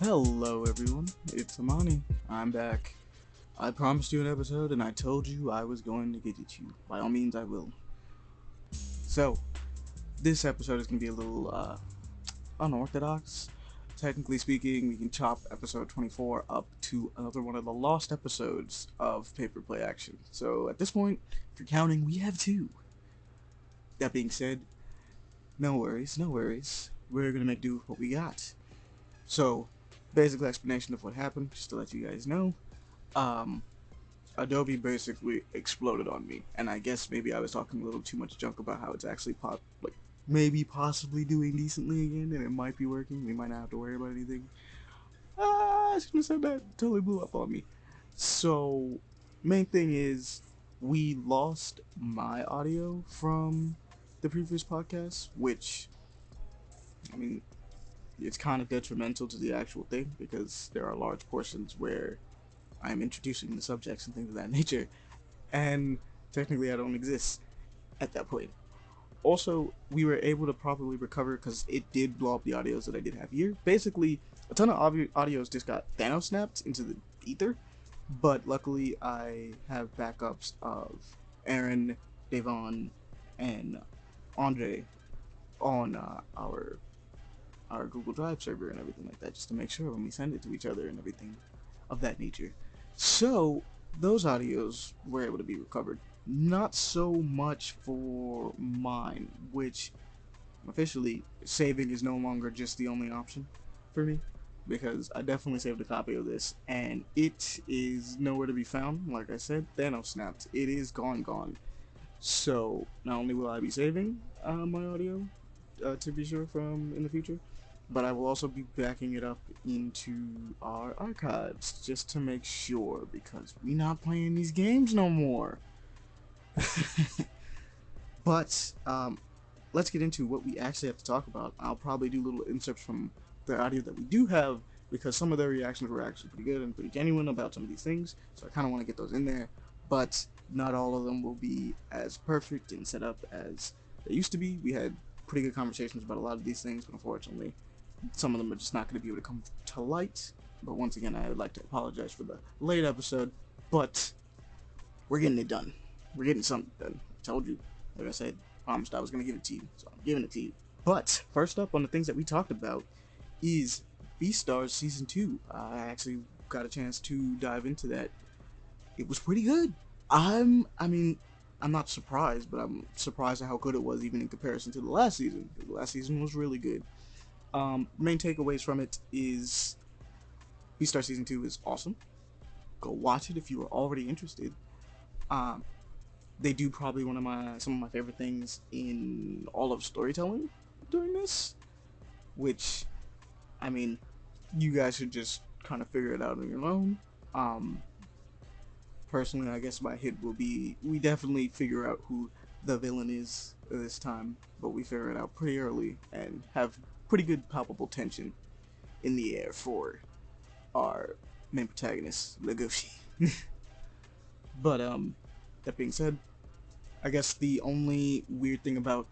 Hello everyone, it's Amani. I'm back. I promised you an episode and I told you I was going to get it to you. By all means I will. So, this episode is going to be a little unorthodox. Technically speaking, we can chop episode 24 up to another one of the lost episodes of Paper Play Action. So at this point, if you're counting, we have two. That being said, no worries, no worries. We're going to make do with what we got. So, basic explanation of what happened, just to let you guys know. Um, Adobe basically exploded on me, and I guess maybe I was talking a little too much junk about how it's actually maybe possibly doing decently again, and it might be working. We might not have to worry about anything. I shouldn't have said that. Totally blew up on me. So, main thing is, we lost my audio from the previous podcast, which, I mean, it's kind of detrimental to the actual thing because there are large portions where I'm introducing the subjects and things of that nature, and technically I don't exist at that point. Also, we were able to properly recover because it did blow up the audios that I did have here. Basically, a ton of audios just got Thanos snapped into the ether, but luckily I have backups of Aaron, Devon, and Andre on our Google Drive server and everything like that, just to make sure when we send it to each other and everything of that nature. So those audios were able to be recovered. Not so much for mine, which officially saving is no longer just the only option for me, because I definitely saved a copy of this and it is nowhere to be found. Like I said, Thanos snapped. It is gone. So not only will I be saving my audio to be sure from in the future, but I will also be backing it up into our archives just to make sure because we not playing these games no more. But let's get into what we actually have to talk about. I'll probably do little inserts from the audio that we do have because some of their reactions were actually pretty good and pretty genuine about some of these things. So I kind of want to get those in there, but not all of them will be as perfect and set up as they used to be. We had pretty good conversations about a lot of these things, but unfortunately, some of them are just not going to be able to come to light. But once again, I would like to apologize for the late episode, but we're getting it done. We're getting something done. I told you, like I said, promised I was going to give it to you, so I'm giving it to you. But first up on the things that we talked about is Beastars Season 2. I actually got a chance to dive into that. It was pretty good. I'm not surprised, but I'm surprised at how good it was even in comparison to the last season. The last season was really good. Main takeaways from it is Beastars Season 2 is awesome. Go watch it if you are already interested. Um, they do probably some of my favorite things in all of storytelling during this, which, I mean, you guys should just kind of figure it out on your own. Um, Personally, I guess my hit will be we definitely figure out who the villain is this time, but we figure it out pretty early and have pretty good palpable tension in the air for our main protagonist, Legoshi. But that being said, I guess the only weird thing about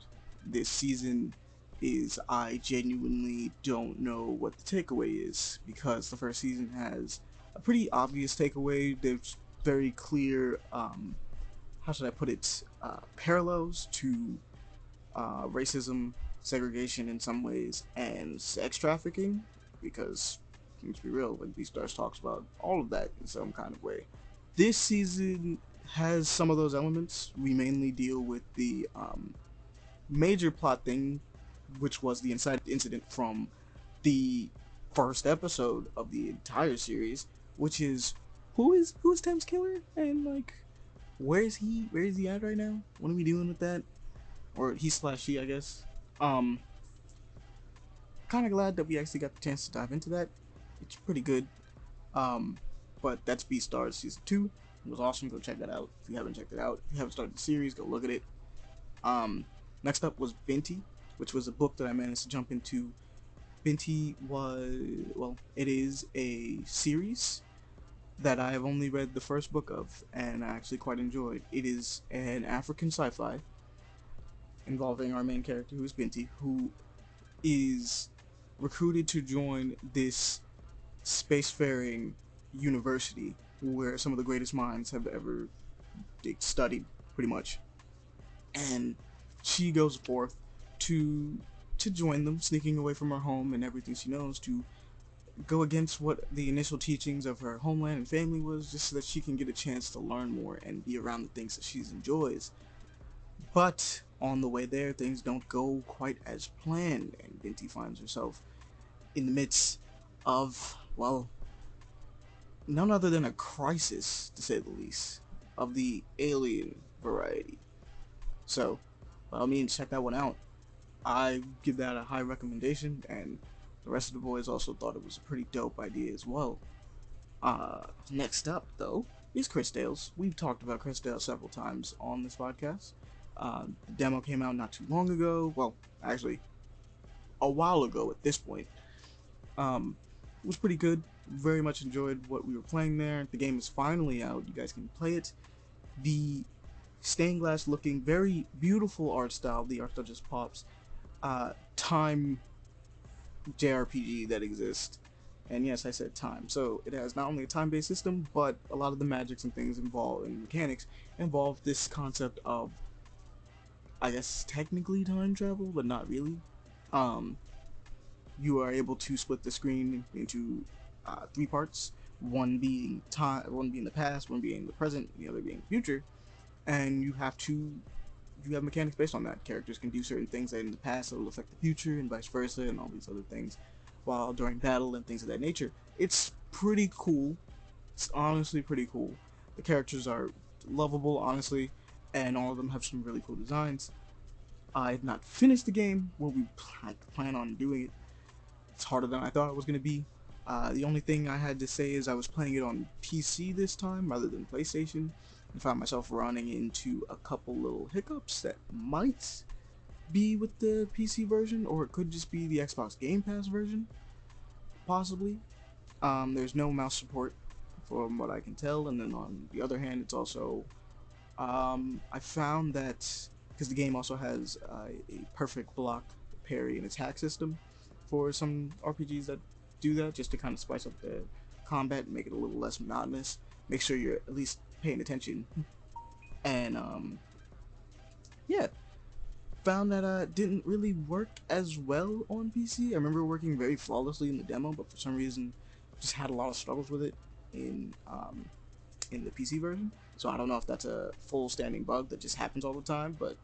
this season is I genuinely don't know what the takeaway is because the first season has a pretty obvious takeaway. There's very clear, how should I put it, parallels to racism, segregation in some ways, and sex trafficking because let's be real, like Beastars talks about all of that in some kind of way. This season has some of those elements. We mainly deal with the major plot thing, which was the inside incident from the first episode of the entire series, which is who is Tim's killer and like where is he at right now? What are we doing with that? Or he slash she, I guess. Um, Kind of glad that we actually got the chance to dive into that. It's pretty good. Um, but that's Beastars Season 2. It was awesome. Go check that out if you haven't checked it out. If you haven't started the series, go look at it. Next up was Binti, which was a book that I managed to jump into. Binti it is a series that I have only read the first book of, and I actually quite enjoyed. It is an African sci-fi involving our main character, who is Binti, who is recruited to join this spacefaring university where some of the greatest minds have ever studied, pretty much. And she goes forth to join them, sneaking away from her home and everything she knows, to go against what the initial teachings of her homeland and family was, just so that she can get a chance to learn more and be around the things that she enjoys. But on the way there, things don't go quite as planned, and Binti finds herself in the midst of, well, none other than a crisis, to say the least, of the alien variety. So, by all means, check that one out. I give that a high recommendation, and the rest of the boys also thought it was a pretty dope idea as well. Next up, though, is Cristales. We've talked about Cristales several times on this podcast. The demo came out not too long ago. Well, actually, a while ago at this point. It was pretty good. Very much enjoyed what we were playing there. The game is finally out. You guys can play it. The stained glass looking, very beautiful art style. The art style just pops. Time JRPG that exists. And yes, I said time. So it has not only a time-based system, but a lot of the magics and things involved and mechanics involve this concept of, I guess, technically time travel, but not really. You are able to split the screen into three parts. One being time, one being the past, one being the present, the other being the future. And you have mechanics based on that. Characters can do certain things that in the past that will affect the future, and vice versa, and all these other things, while during battle and things of that nature. It's pretty cool. It's honestly pretty cool. The characters are lovable, honestly, and all of them have some really cool designs. I have not finished the game. Well, we plan on doing it. It's harder than I thought it was going to be. The only thing I had to say is I was playing it on PC this time rather than PlayStation, and found myself running into a couple little hiccups that might be with the PC version, or it could just be the Xbox Game Pass version, possibly. There's no mouse support from what I can tell, and then on the other hand, it's also, I found that, because the game also has a perfect block, parry, and attack system for some RPGs that do that, just to kind of spice up the combat and make it a little less monotonous. Make sure you're at least paying attention. And yeah, found that didn't really work as well on PC. I remember working very flawlessly in the demo, but for some reason just had a lot of struggles with it in the PC version. So I don't know if that's a full standing bug that just happens all the time, but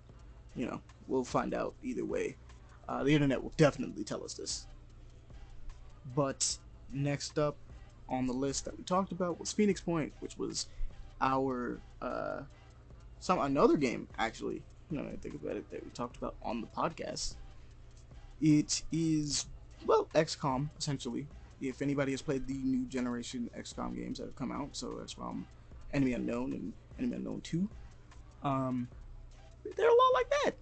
you know, we'll find out either way. The internet will definitely tell us this. But next up on the list that we talked about was Phoenix Point, which was our another game actually. Now that I think about it, that we talked about on the podcast. It is, well, XCOM essentially. If anybody has played the new generation XCOM games that have come out, so XCOM Enemy Unknown and Enemy Unknown 2, they're a lot like that.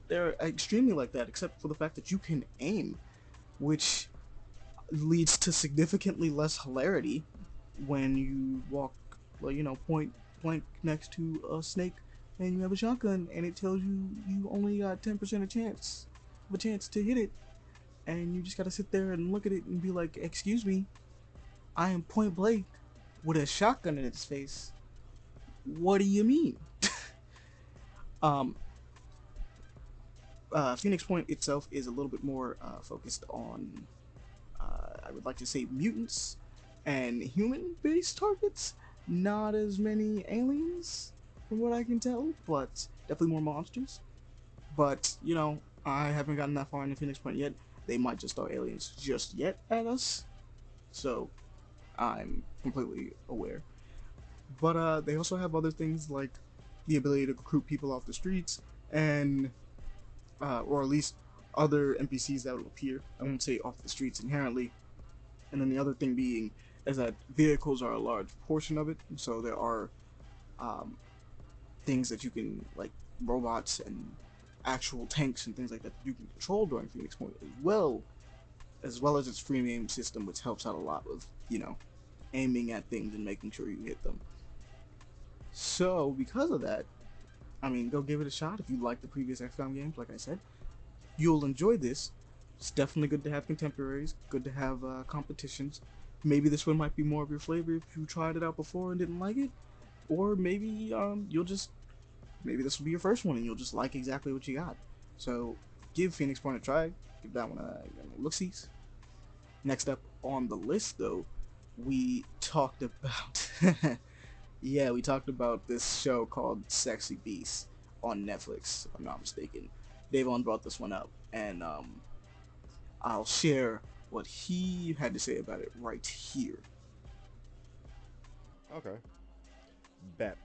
They're extremely like that, except for the fact that you can aim, which leads to significantly less hilarity when you walk, well, point blank next to a snake and you have a shotgun and it tells you you only got 10% of a chance to hit it, and you just gotta sit there and look at it and be like, excuse me, I am point blank with a shotgun in its face. What do you mean? Phoenix Point itself is a little bit more focused on, I would like to say, mutants and human-based targets. Not as many aliens, from what I can tell, but definitely more monsters. But, I haven't gotten that far in the Phoenix Point yet. They might just throw aliens just yet at us. So, I'm completely aware. But they also have other things like the ability to recruit people off the streets, and or at least other NPCs that will appear. I won't say off the streets inherently. And then the other thing being is that vehicles are a large portion of it. So there are things that you can, like robots and actual tanks and things like that you can control during Phoenix Point, as well as its free aim system, which helps out a lot with, aiming at things and making sure you hit them. So because of that, I mean, go give it a shot if you like the previous XCOM games. Like I said, you'll enjoy this. It's definitely good to have contemporaries, good to have competitions, maybe this one might be more of your flavor if you tried it out before and didn't like it, or maybe you'll just maybe this will be your first one and you'll just like exactly what you got. So give Phoenix Point a try. Give that one a look-sees. Next up on the list, though, we talked about yeah, we talked about this show called Sexy Beast on Netflix, if I'm not mistaken. Davon brought this one up, and I'll share what he had to say about it right here. Okay. Bet.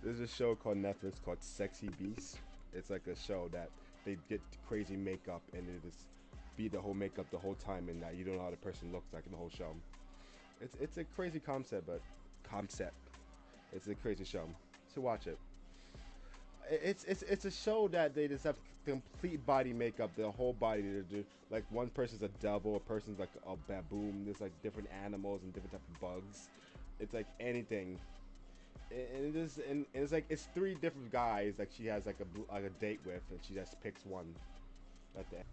There's a show called Netflix called Sexy Beast. It's like a show that they get crazy makeup and it is be the whole makeup the whole time and that you don't know how the person looks like in the whole show. It's a crazy concept. It's a crazy show. So watch it. It's a show that they just have complete body makeup, the whole body. Like one person's a devil, a person's like a baboon. There's like different animals and different type of bugs. It's like anything. And it's like it's three different guys like she has like a date with, and she just picks one at the end.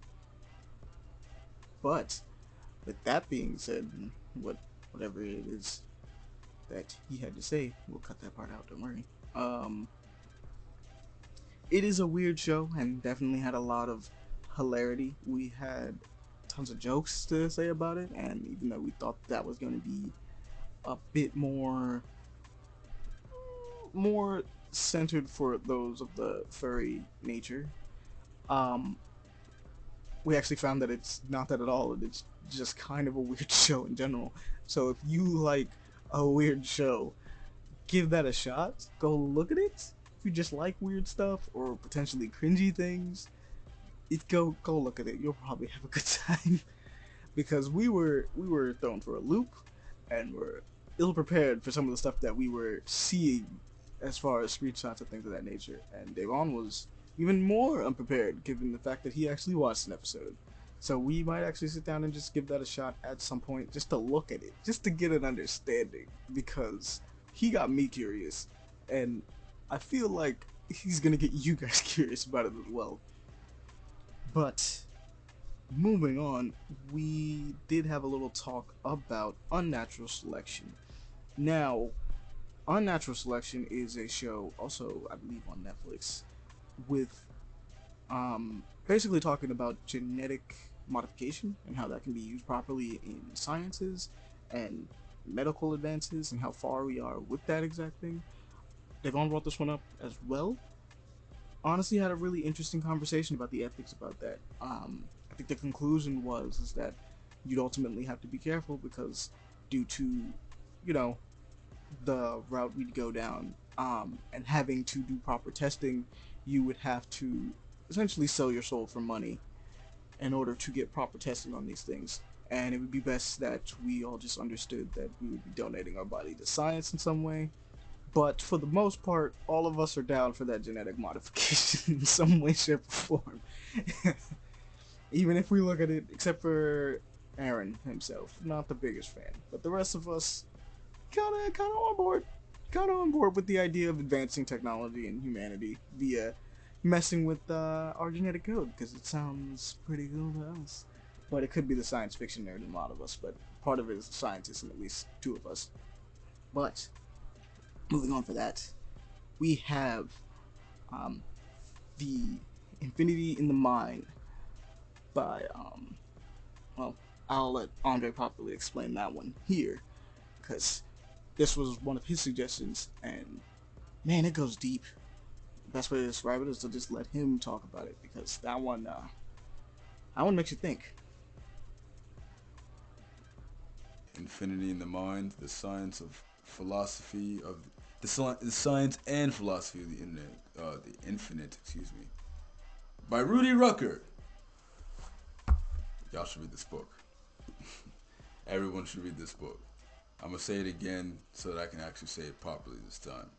But with that being said, whatever it is that he had to say, we'll cut that part out. Don't worry. It is a weird show and definitely had a lot of hilarity. We had tons of jokes to say about it, and even though we thought that was going to be a bit more centered for those of the furry nature, um, we actually found that it's not that at all. It's just kind of a weird show in general. So if you like a weird show, give that a shot. Go look at it. If you just like weird stuff or potentially cringy things, go look at it. You'll probably have a good time because we were thrown for a loop and were ill prepared for some of the stuff that we were seeing as far as screenshots and things of that nature. And Devon was even more unprepared given the fact that he actually watched an episode. So we might actually sit down and just give that a shot at some point just to look at it, just to get an understanding because he got me curious and I feel like he's gonna get you guys curious about it as well. But moving on, we did have a little talk about Unnatural Selection. Now, Unnatural Selection is a show, also I believe on Netflix, with basically talking about genetic modification and how that can be used properly in sciences and medical advances and how far we are with that exact thing. Devon brought this one up as well. Honestly, had a really interesting conversation about the ethics about that. I think the conclusion was is that you'd ultimately have to be careful because due to, you know, the route we'd go down, and having to do proper testing, you would have to essentially sell your soul for money in order to get proper testing on these things. And it would be best that we all just understood that we would be donating our body to science in some way. But for the most part, all of us are down for that genetic modification in some way, shape, or form. Even if we look at it, except for Aaron himself, not the biggest fan. But the rest of us, kind of on board, with the idea of advancing technology and humanity via messing with our genetic code because it sounds pretty cool to us. But it could be the science fiction nerd in a lot of us, but part of it is the scientists and at least two of us. But moving on for that, we have um, the Infinity in the Mind by well, I'll let Andre properly explain that one here because this was one of his suggestions, and man, it goes deep. The best way to describe it is to just let him talk about it because that one makes you think. Infinity in the Mind, the science of philosophy of the science and philosophy of the internet, the infinite, excuse me, by Rudy Rucker. Y'all should read this book. Everyone should read this book. I'm gonna say it again so that I can actually say it properly this time.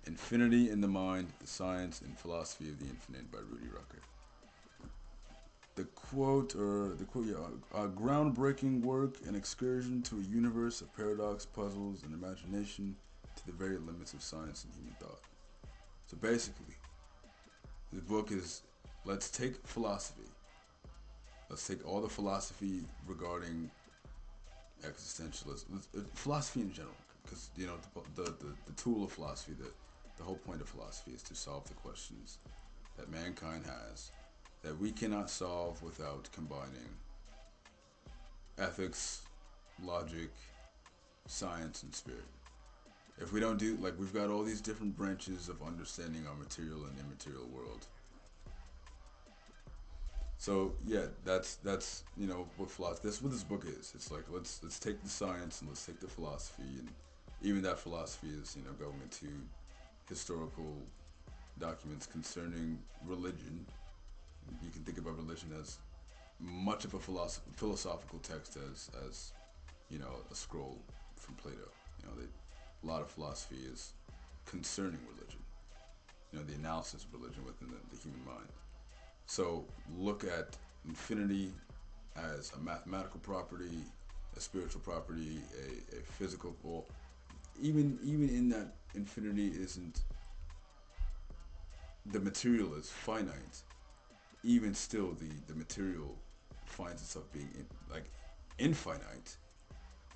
Infinity in the Mind, the Science and Philosophy of the Infinite by Rudy Rucker. The quote, a groundbreaking work, an excursion to a universe of paradox, puzzles, and imagination to the very limits of science and human thought. So basically, this book is, let's take philosophy. Let's take all the philosophy regarding existentialism, philosophy in general, because you know the tool of philosophy, the whole point of philosophy is to solve the questions that mankind has that we cannot solve without combining ethics, logic, science, and spirit. If we don't do, like, we've got all these different branches of understanding our material and immaterial world. So yeah, that's you know what philosophy. That's what this book is. It's like let's take the science and let's take the philosophy, and even that philosophy is you know going into historical documents concerning religion. You can think about religion as much of a philosophical text as you know a scroll from Plato. You know, a lot of philosophy is concerning religion. You know, the analysis of religion within the human mind. So look at infinity as a mathematical property, a spiritual property, a physical. Well, even in that infinity isn't the material is finite. Even still, the material finds itself being infinite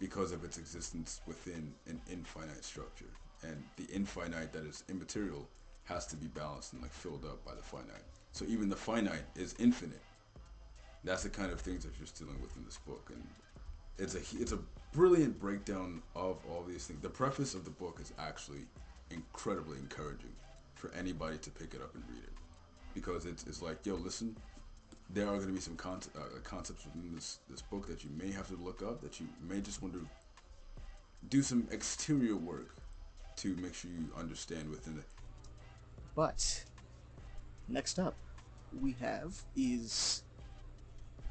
because of its existence within an infinite structure, and the infinite that is immaterial has to be balanced and like filled up by the finite. So even the finite is infinite. That's the kind of things that you're dealing with in this book, and it's a brilliant breakdown of all these things. The preface of the book is actually incredibly encouraging for anybody to pick it up and read it, because it's like, yo, listen, there are going to be some concepts within this book that you may have to look up, that you may just want to do some exterior work to make sure you understand within it. But next up, we have is,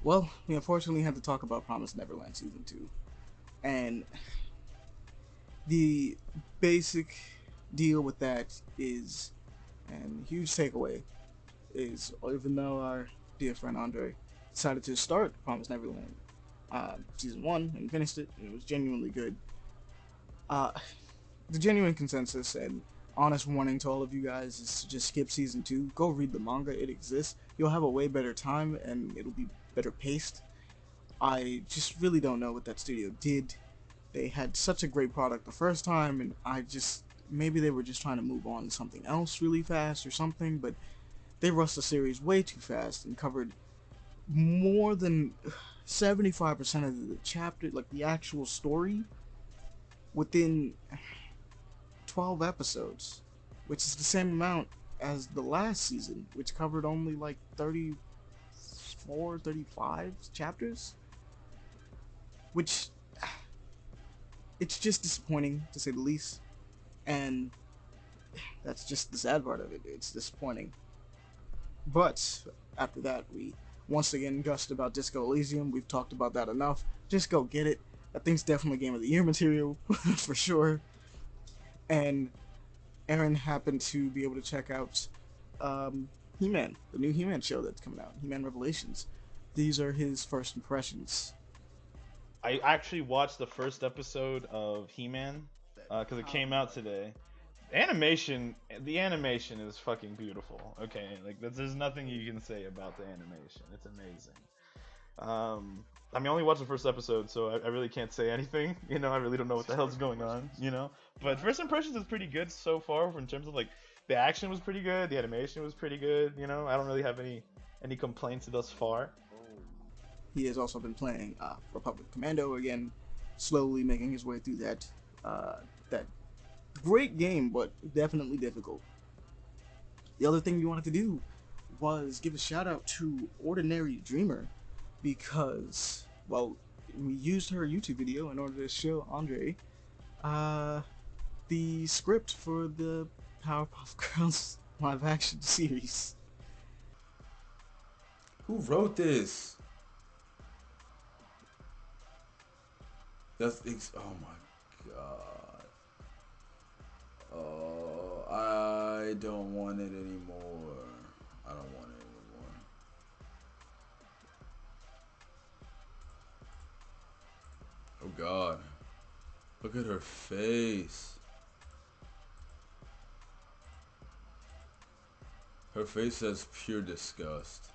well, we unfortunately had to talk about Promised Neverland season 2, and the basic deal with that is, and huge takeaway is, even though our dear friend Andre decided to start Promised Neverland season 1 and finished it, and it was genuinely good. The genuine consensus and honest warning to all of you guys is to just skip season 2. Go read the manga, it exists. You'll have a way better time and it'll be better paced. I just really don't know what that studio did. They had such a great product the first time, and maybe they were just trying to move on to something else really fast or something, but they rushed the series way too fast and covered more than 75% of the chapter, like the actual story, within 12 episodes, which is the same amount as the last season, which covered only like 34, 35 chapters, which it's just disappointing to say the least, and that's just the sad part of it. It's disappointing. But after that, we once again gushed about Disco Elysium. We've talked about that enough. Just go get it. That thing's definitely Game of the Year material for sure. And Aaron happened to be able to check out He-Man, the new He-Man show that's coming out, He-Man Revelations. These are his first impressions. I actually watched the first episode of He-Man because it came out today. The animation is fucking beautiful. Okay, like there's nothing you can say about the animation. It's amazing. I mean, I only watched the first episode, so I really can't say anything. You know, I really don't know what the hell's going on. You know, but first impressions is pretty good so far in terms of like the action was pretty good, the animation was pretty good. You know, I don't really have any complaints thus far. He has also been playing Republic Commando again, slowly making his way through that great game, but definitely difficult. The other thing we wanted to do was give a shout out to Ordinary Dreamer, because, well, we used her YouTube video in order to show Andre the script for the Powerpuff Girls live action series. Who wrote this? Oh my god. Oh, I don't want it anymore. I don't want it anymore. Oh god. Look at her face. Her face says pure disgust.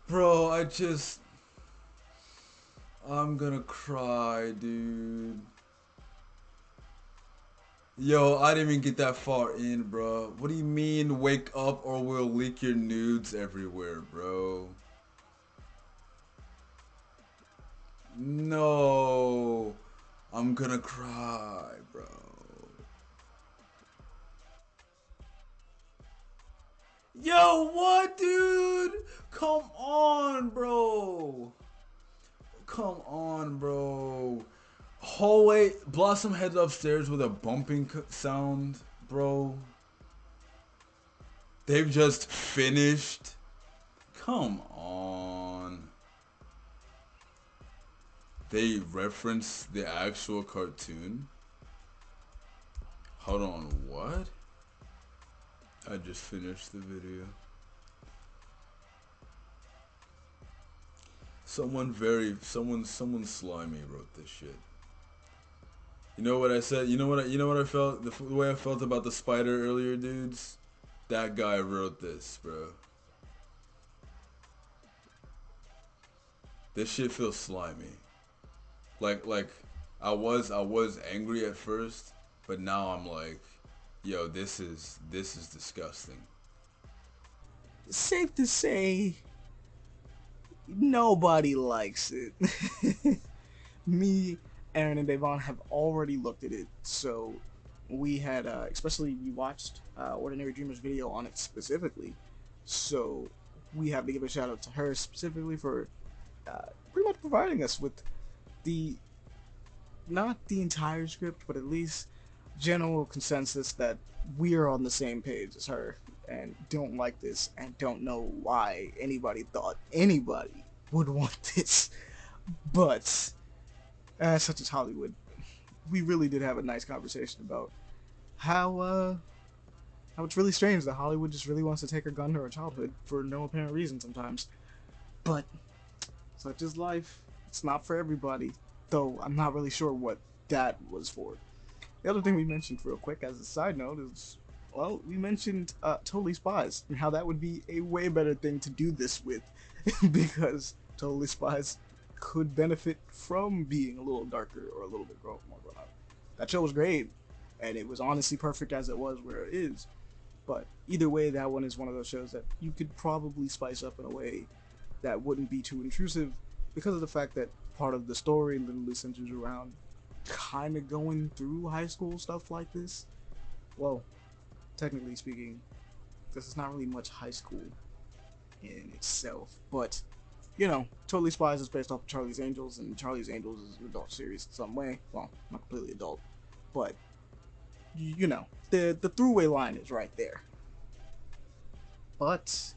Bro, I'm gonna cry, dude. Yo, I didn't even get that far in, bro. What do you mean, wake up or we'll leak your nudes everywhere, bro? No. I'm gonna cry, bro. Yo, what, dude? Come on, bro. Come on, bro. Hallway, Blossom heads upstairs with a bumping sound, bro. They've just finished. Come on. They reference the actual cartoon. Hold on, what? I just finished the video. Someone slimy wrote this shit. You know what I said? You know what I felt? The way I felt about the spider earlier, dudes? That guy wrote this, bro. This shit feels slimy. Like I was angry at first, but now I'm like, yo, this is disgusting. Safe to say, nobody likes it. Me, Aaron, and Devon have already looked at it, so we had, especially you watched Ordinary Dreamer's video on it specifically, so we have to give a shout out to her specifically for pretty much providing us with the, not the entire script, but at least general consensus that we are on the same page as her and don't like this and don't know why anybody thought anybody would want this. But such as Hollywood, we really did have a nice conversation about how it's really strange that Hollywood just really wants to take her gun to her childhood for no apparent reason sometimes. But such is life. It's not for everybody, though I'm not really sure what that was for. The other thing we mentioned real quick as a side note is, well, we mentioned Totally Spies and how that would be a way better thing to do this with because Totally Spies could benefit from being a little darker or a little bit more grown up. That show was great, and it was honestly perfect as it was where it is. But either way, that one is one of those shows that you could probably spice up in a way that wouldn't be too intrusive because of the fact that part of the story literally centers around kind of going through high school stuff like this. Well, technically speaking, this is not really much high school in itself, but you know, Totally Spies is based off of Charlie's Angels, and Charlie's Angels is an adult series in some way. Well, not completely adult, but you know, the throughway line is right there. But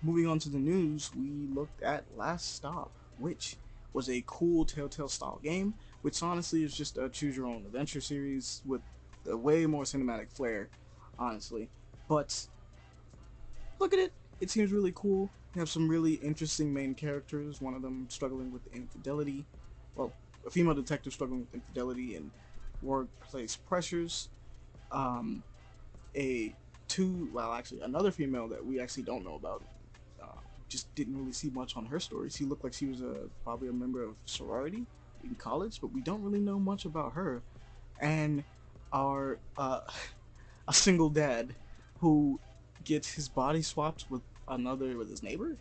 moving on to the news, we looked at Last Stop, which was a cool Telltale style game, which honestly is just a choose your own adventure series with a way more cinematic flair, honestly. But look at it, it seems really cool. You have some really interesting main characters, one of them struggling with infidelity. Well, a female detective struggling with infidelity and workplace pressures. Another female that we actually don't know about. Just didn't really see much on her story. She looked like she was probably a member of sorority in college, but we don't really know much about her. And our a single dad who gets his body swapped with his neighbor,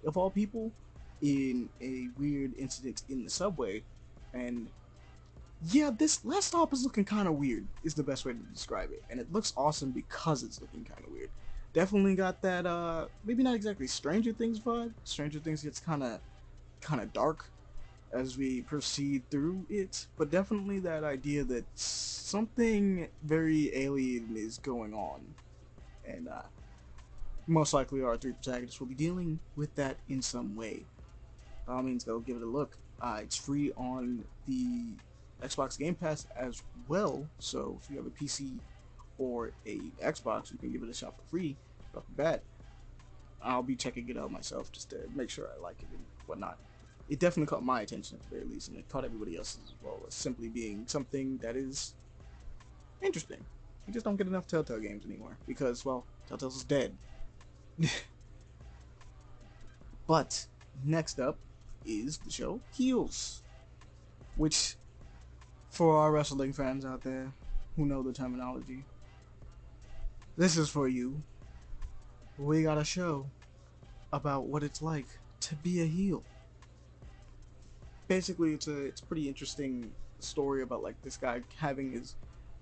of all people, in a weird incident in the subway. And yeah, this Last Stop is looking kind of weird, is the best way to describe it. And it looks awesome because it's looking kind of weird. Definitely got that, maybe not exactly Stranger Things vibe. Stranger Things gets kind of dark as we proceed through it, but definitely that idea that something very alien is going on. And most likely our three protagonists will be dealing with that in some way. By all means, go give it a look. It's free on the Xbox Game Pass as well, so if you have a PC or a Xbox, you can give it a shot for free off the bat. I'll be checking it out myself just to make sure I like it and whatnot. It definitely caught my attention at the very least, and it caught everybody else's as well, as simply being something that is interesting. You just don't get enough Telltale games anymore because, well, Telltale's is dead. But next up is the show Heels, which, for our wrestling fans out there who know the terminology, this is for you. We got a show about what it's like to be a heel. Basically, it's a pretty interesting story about like this guy having his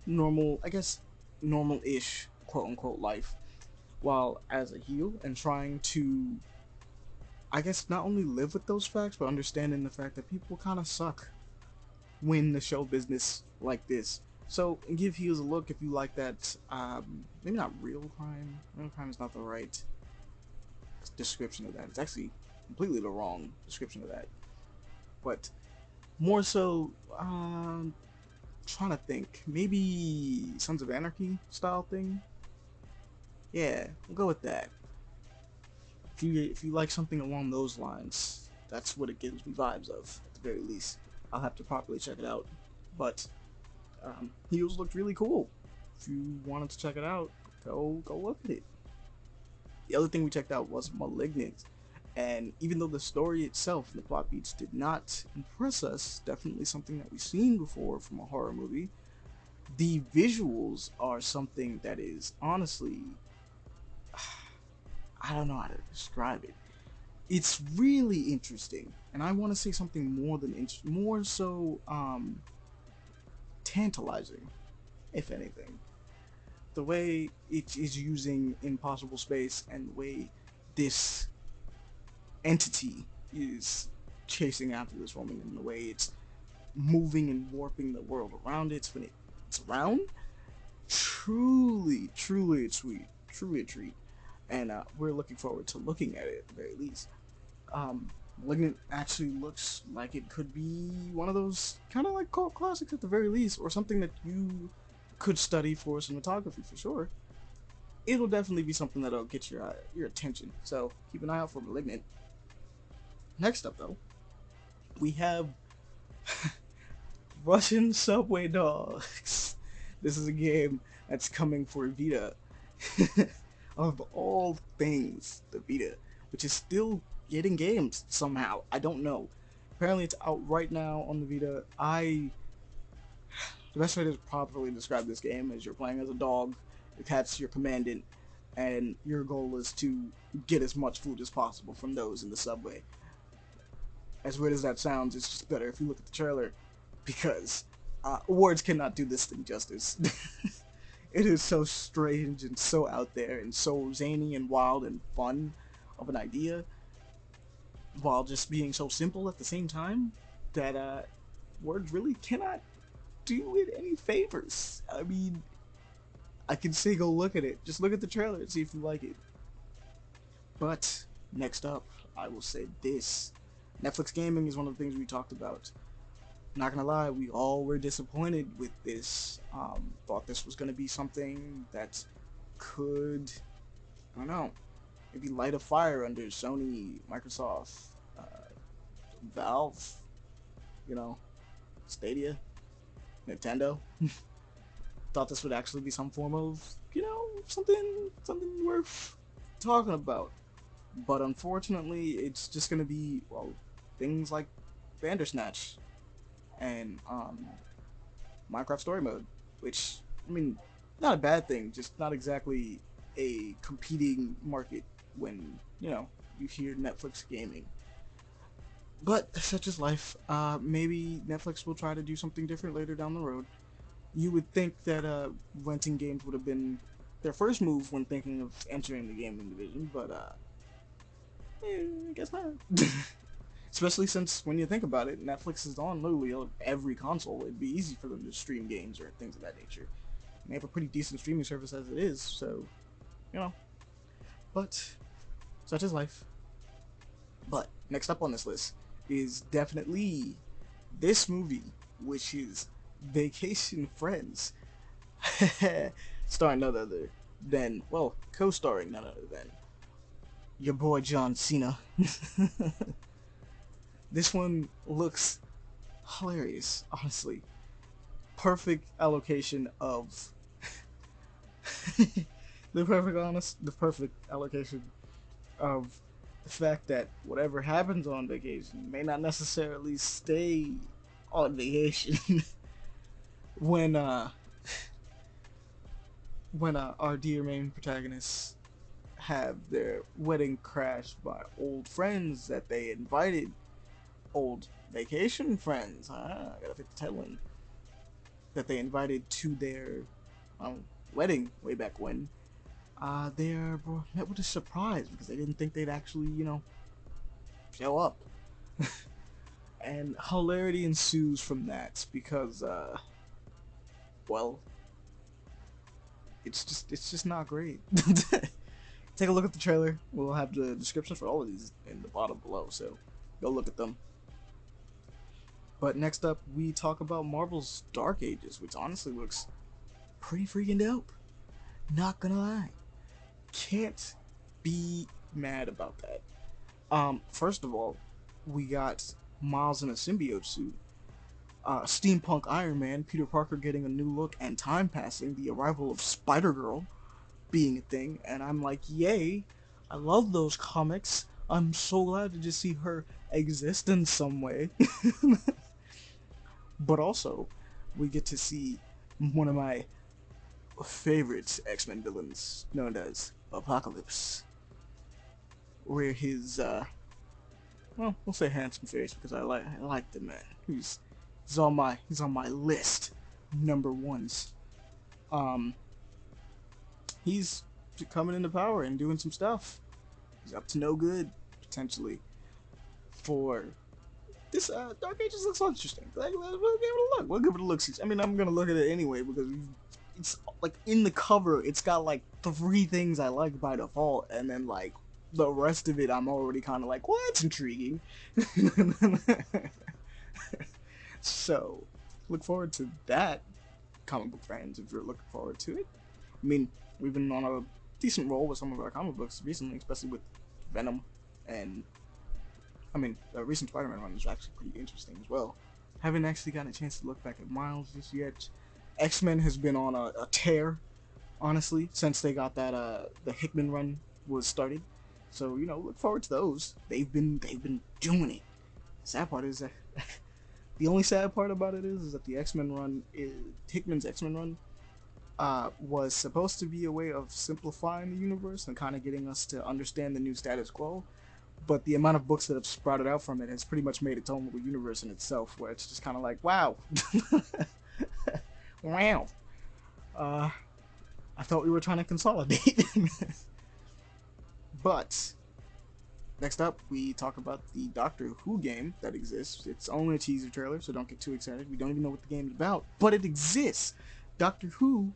normal, I guess, normal-ish quote unquote life while as a heel and trying to, I guess, not only live with those facts but understanding the fact that people kind of suck when the show business like this. So give heels a look if you like that. Maybe not real crime. Real crime is not the right description of that. It's actually completely the wrong description of that. But more so, trying to think. Maybe Sons of Anarchy style thing. Yeah, we'll go with that. If you like something along those lines, that's what it gives me vibes of, at the very least. I'll have to properly check it out. But Heels looked really cool. If you wanted to check it out, go look at it. The other thing we checked out was Malignant. And even though the story itself and the plot beats did not impress us, definitely something that we've seen before from a horror movie, the visuals are something that is honestly, I don't know how to describe it. It's really interesting, and I want to say something more so tantalizing, if anything. The way it is using impossible space and the way this entity is chasing after this woman and the way it's moving and warping the world around it when it's around, truly a sweet, truly a treat. And we're looking forward to looking at it at the very least. Malignant actually looks like it could be one of those kind of like cult classics at the very least, or something that you could study for cinematography for sure. It'll definitely be something that'll get your attention. So keep an eye out for Malignant. Next up, though, we have Russian Subway Dogs. This is a game that's coming for Vita. Of all things, the Vita, which is still getting games somehow. I don't know. Apparently, it's out right now on the Vita. The best way to properly describe this game is you're playing as a dog, your cat's your commandant, and your goal is to get as much food as possible from those in the subway. As weird as that sounds, it's just better if you look at the trailer, because words cannot do this thing justice. It is so strange and so out there and so zany and wild and fun of an idea, while just being so simple at the same time, that words really cannot do it any favors. I mean, I can say go look at it. Just look at the trailer and see if you like it. But next up, I will say this. Netflix gaming is one of the things we talked about. Not gonna lie, we all were disappointed with this. Thought this was gonna be something that could, I don't know, maybe light a fire under Sony, Microsoft, Valve, Stadia, Nintendo. Thought this would actually be some form of, something worth talking about. But unfortunately, it's just gonna be, well, things like Bandersnatch and Minecraft Story Mode, which, I mean, not a bad thing, just not exactly a competing market when, you hear Netflix gaming. But such is life. Maybe Netflix will try to do something different later down the road. You would think that renting games would have been their first move when thinking of entering the gaming division, but I guess not. Especially since, when you think about it, Netflix is on literally every console. It'd be easy for them to stream games or things of that nature. And they have a pretty decent streaming service as it is, so, But, such is life. But, next up on this list is definitely this movie, which is Vacation Friends. Starring none other than, well, co-starring none other than your boy John Cena. This one looks hilarious, honestly. Perfect allocation of the perfect allocation of the fact that whatever happens on vacation may not necessarily stay on vacation. when our dear main protagonists have their wedding crashed by old friends that they invited, old vacation friends, I gotta fit the title in, that they invited to their wedding way back when. They're met with a surprise because they didn't think they'd actually, show up. And hilarity ensues from that because, well, it's just not great. Take a look at the trailer. We'll have the descriptions for all of these in the bottom below, so go look at them. But next up, we talk about Marvel's Dark Ages, which honestly looks pretty freaking dope. Not gonna lie. Can't be mad about that. First of all, we got Miles in a symbiote suit, steampunk Iron Man, Peter Parker getting a new look, and time passing, the arrival of Spider-Girl being a thing, and I'm like, yay, I love those comics. I'm so glad to just see her exist in some way. But also, we get to see one of my favorite X-Men villains, known as Apocalypse, where his well, we'll say handsome face because I like the man. He's on my list, number ones. He's coming into power and doing some stuff. He's up to no good potentially. For this, Dark Ages looks interesting. Like, we'll give it a look. We'll give it a look. I mean, I'm gonna look at it anyway because it's like in the cover. It's got like 3 things I like by default, and then like the rest of it, I'm already kind of like, well, that's intriguing. So, look forward to that, comic book fans, if you're looking forward to it. I mean, we've been on a decent roll with some of our comic books recently, especially with Venom, and I mean, the recent Spider-Man one was actually pretty interesting as well. Haven't actually gotten a chance to look back at Miles just yet. X-Men has been on a tear, honestly, since they got that the Hickman run was started. So look forward to those. They've been doing it. Sad part is that the only sad part about it is that the X-Men run Hickman's X-Men run was supposed to be a way of simplifying the universe and kind of getting us to understand the new status quo. But the amount of books that have sprouted out from it has pretty much made its own little universe in itself, where it's just kind of like, wow, wow. I thought we were trying to consolidate. But next up, we talk about the Doctor Who game that exists. It's only a teaser trailer, so don't get too excited. We don't even know what the game is about, but it exists. Doctor Who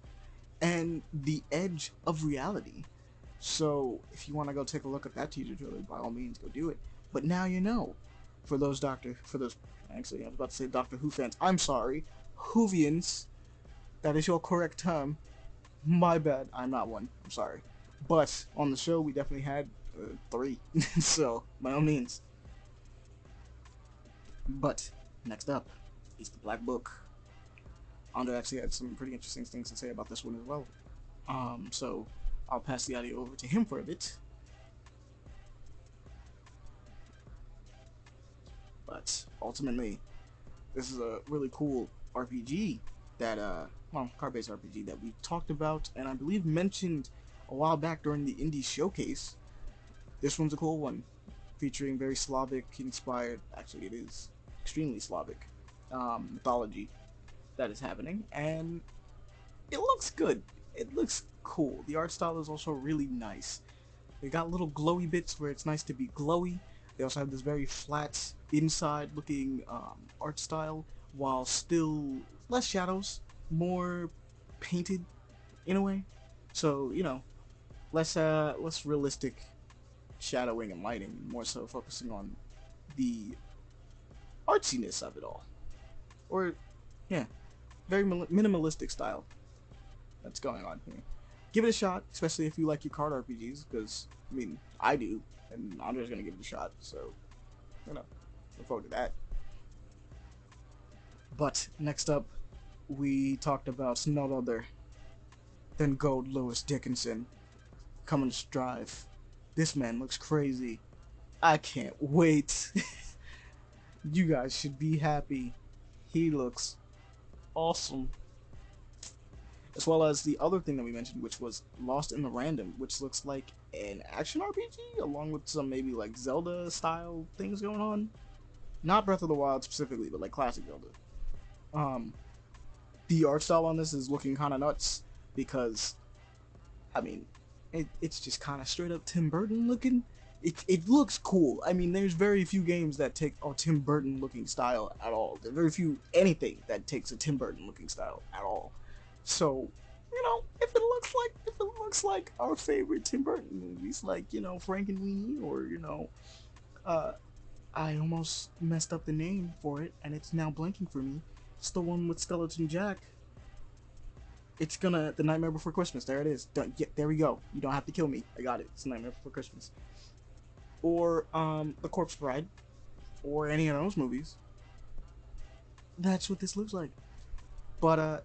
and the Edge of Reality. So if you want to go take a look at that teaser trailer, by all means, go do it. But now you know. Actually, I was about to say Doctor Who fans. I'm sorry, Whovians. That is your correct term. My bad. I'm not one. I'm sorry. But on the show, we definitely had 3. So by all means. But next up is the Black Book. Andre actually had some pretty interesting things to say about this one as well. So I'll pass the audio over to him for a bit. But ultimately, this is a really cool RPG that, card-based RPG that we talked about and I believe mentioned a while back during the Indie Showcase. This one's a cool one, featuring very Slavic-inspired, actually it is extremely Slavic, mythology that is happening, and it looks good. It looks cool. The art style is also really nice. They got little glowy bits where it's nice to be glowy. They also have this very flat inside looking art style, while still less shadows, more painted in a way. So less realistic shadowing and lighting, more so focusing on the artsiness of it all, or yeah, very minimalistic style that's going on here. Give it a shot, especially if you like your card RPGs, because I mean I do, and Andre's gonna give it a shot, so look forward to that. But next up, we talked about none other than Gold Lewis Dickinson coming to Strive. This man looks crazy. I can't wait. You guys should be happy. He looks awesome. As well as the other thing that we mentioned, which was Lost in the Random, which looks like an action RPG along with some maybe like Zelda style things going on. Not Breath of the Wild specifically, but like classic Zelda. Um, the art style on this is looking kind of nuts because, I mean, it's just kind of straight up Tim Burton looking. It looks cool. I mean, there's very few games that take a Tim Burton looking style at all. There's very few anything that takes a Tim Burton looking style at all. So, if it looks like our favorite Tim Burton movies, like Frankenweenie, or uh, I almost messed up the name for it, and it's now blanking for me. It's the one with Skeleton Jack. It's gonna the Nightmare Before Christmas. There it is. There we go. You don't have to kill me. I got it. It's Nightmare Before Christmas, or The Corpse Bride, or any of those movies. That's what this looks like. But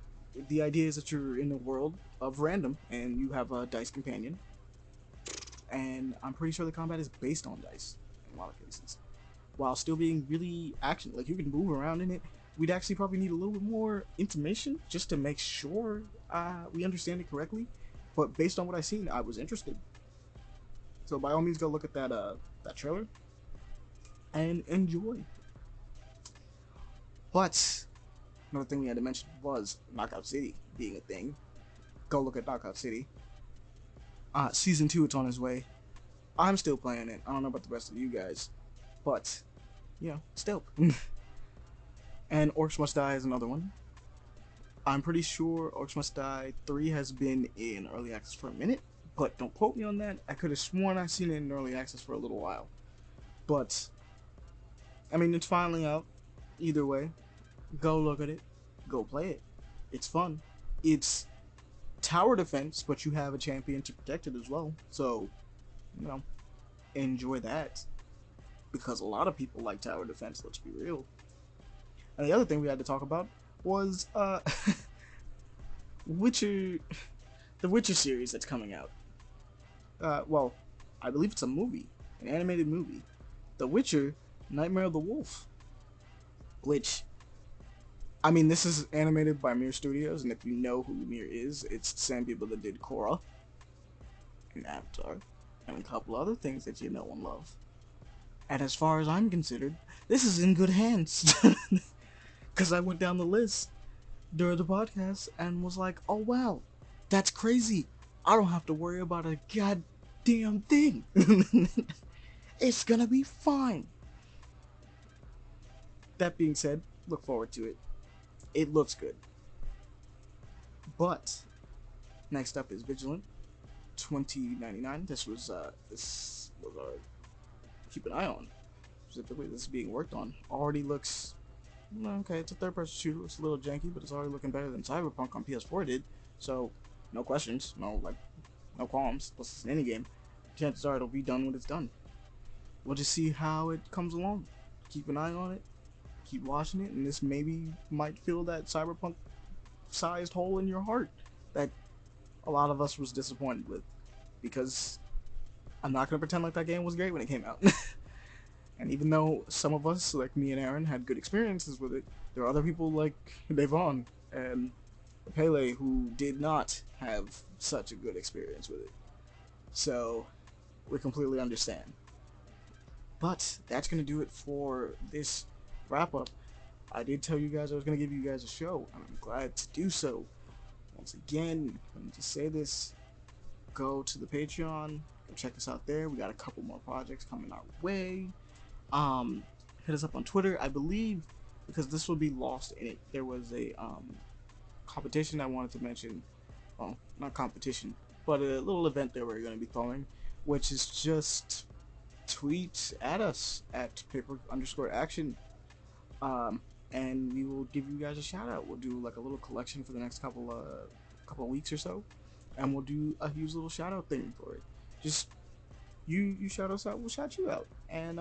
the idea is that you're in a world of random, and you have a dice companion, and I'm pretty sure the combat is based on dice in a lot of cases, while still being really action. Like you can move around in it. We'd actually probably need a little bit more information just to make sure we understand it correctly. But based on what I've seen, I was interested. So by all means, go look at that trailer and enjoy. But another thing we had to mention was Knockout City being a thing. Go look at Knockout City. Season 2, it's on its way. I'm still playing it. I don't know about the rest of you guys, but still. And Orcs Must Die is another one. I'm pretty sure Orcs Must Die 3 has been in early access for a minute, but don't quote me on that. I could have sworn I've seen it in early access for a little while. But, I mean, it's finally out. Either way, go look at it. Go play it. It's fun. It's tower defense, but you have a champion to protect it as well. So, enjoy that. Because a lot of people like tower defense, let's be real. And the other thing we had to talk about was Witcher, the Witcher series that's coming out. Well, I believe it's a movie, an animated movie. The Witcher, Nightmare of the Wolf. Which, I mean, this is animated by Mir Studios, and if you know who Mir is, it's the same people that did Korra and Avatar, and a couple other things that you know and love. And as far as I'm considered, this is in good hands. Because I went down the list during the podcast and was like, oh wow, that's crazy. I don't have to worry about a goddamn thing. It's gonna be fine. That being said, look forward to it. It looks good. But next up is Vigilant 2099. This was our keep an eye on. Specifically, this is being worked on. Already looks okay. It's a third-person shooter. It's a little janky, but it's already looking better than Cyberpunk on PS4 did. So no questions, no qualms. Plus it's an indie game. Chances are it'll be done when it's done. We'll just see how it comes along. Keep an eye on it. Keep watching it, and this maybe might fill that Cyberpunk-sized hole in your heart that a lot of us was disappointed with. Because I'm not gonna pretend like that game was great when it came out. And even though some of us, like me and Aaron, had good experiences with it, there are other people like Devon and Pele who did not have such a good experience with it. So we completely understand. But that's going to do it for this wrap-up. I did tell you guys I was going to give you guys a show, and I'm glad to do so. Once again, let me just say this. Go to the Patreon. Go check us out there. We got a couple more projects coming our way. Hit us up on Twitter. I believe, because this will be lost in it, there was a competition I wanted to mention. Well, not competition, but a little event that we're going to be throwing, which is just tweet at us at paper_action, and we will give you guys a shout out. We'll do like a little collection for the next couple of weeks or so, and we'll do a huge little shout out thing for it. Just you shout us out, we'll shout you out, and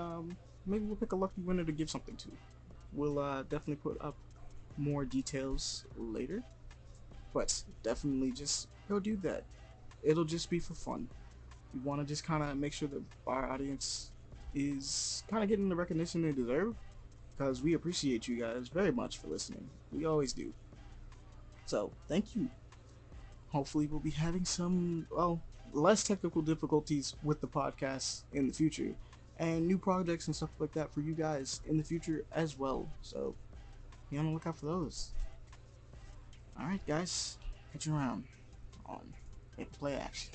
maybe we'll pick a lucky winner to give something to. We'll definitely put up more details later, but definitely just go do that. It'll just be for fun. We want to just kind of make sure that our audience is kind of getting the recognition they deserve, because we appreciate you guys very much for listening. We always do. So, thank you. Hopefully, we'll be having some, well, less technical difficulties with the podcast in the future, and new projects and stuff like that for you guys in the future as well. So, be on the lookout for those. Alright, guys, catch you around on Play Action.